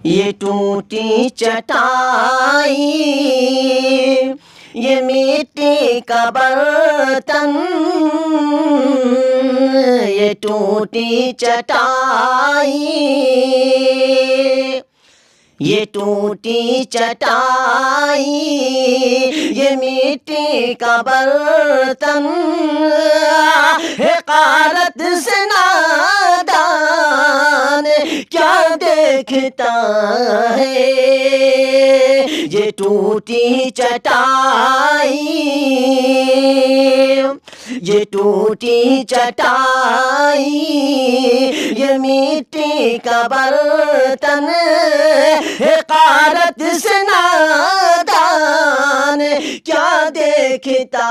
یہ ٹوٹی چٹائی یہ مٹی کا برتن، یہ ٹوٹی چٹائی یہ ٹوٹی چٹائی یہ مٹی کا برتن، حقارت سے نادان کیا دیکھتا ہے، یہ ٹوٹی چٹائی یہ ٹوٹی چٹائی یہ مٹی کا برتن، حقارت سے نادان کیا دیکھتا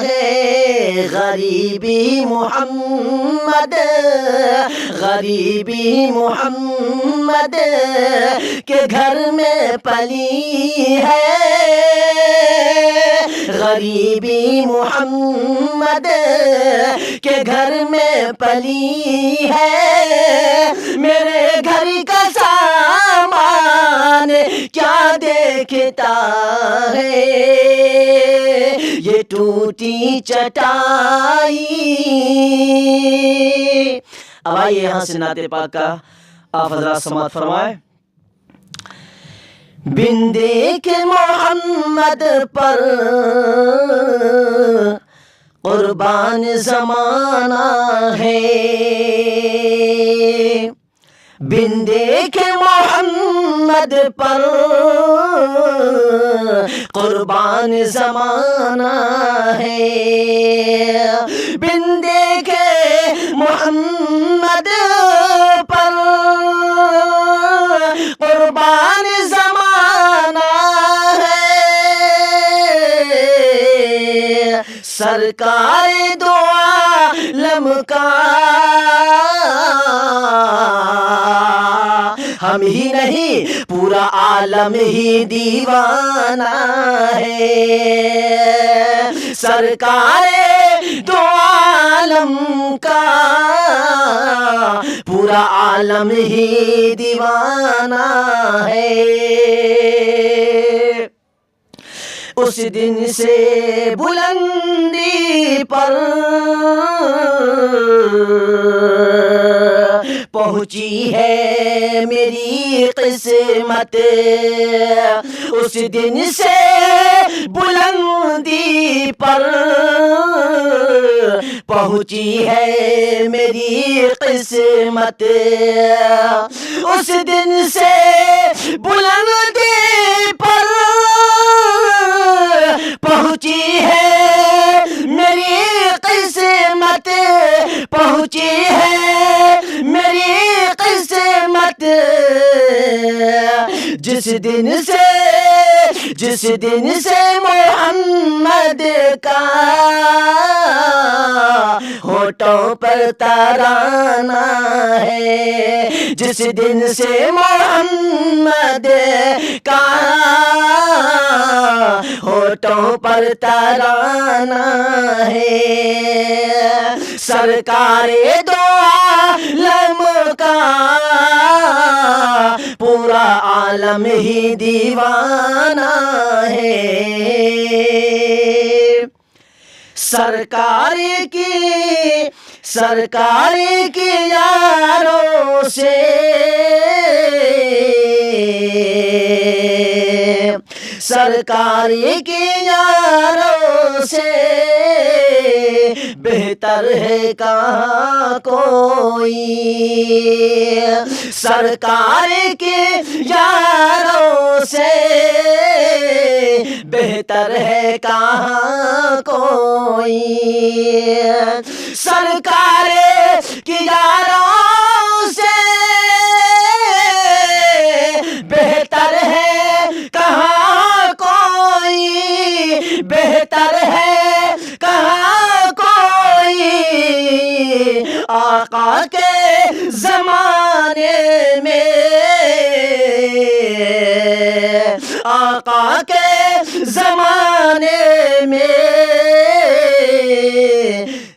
ہے، غریبی محمد غریبی محمد کے گھر میں پلی ہے، غریبی محمد کے گھر میں پلی ہے، میرے گھر کا سامان کیا دیکھتا ہے، یہ ٹوٹی چٹائی۔ اب آئیے یہاں سے نعت پاک کا آپ حضرات سماعت فرمائیں۔ بن دیکھ محمد پر قربان زمانہ ہے، بن دیکھ محمد پر قربان زمانہ ہے، بن دیکھ محمد پر قربان زمانہ ہے، سرکار دو عالم کا ہم ہی نہیں پورا عالم ہی دیوانہ ہے، سرکار دو عالم کا پورا عالم ہی دیوانہ ہے، اس دن سے بلندی پر پہنچی ہے میری قسمت، اس دن سے بلندی پر پہنچی ہے میری قسمت، اس دن سے بلندی پر پہنچی ہے میری قسمت، پہنچی ہے میری قسمت، جس دن سے محمد کا ہونٹوں پر ترانہ ہے، جس دن سے محمد کا ہونٹوں پر ترانہ ہے، سرکار دو عالم کا پورا عالم ہی دیوانہ ہے، سرکار کی یاروں سے سرکار کی یاروں سے بہتر ہے کہاں کوئی، سرکار کی یاروں سے بہتر ہے کہاں کوئی، سرکار کی یاروں سے بہتر ہے کہاں کوئی، بہتر ہے کہاں کوئی، آقا کے زمانے میں، آقا کے زمانے میں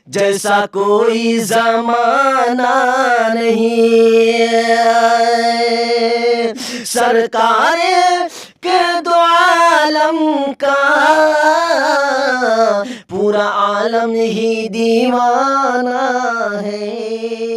جیسا کوئی زمانہ نہیں، سرکار کے دو عالم کا پورا عالم ہی دیوانہ ہے.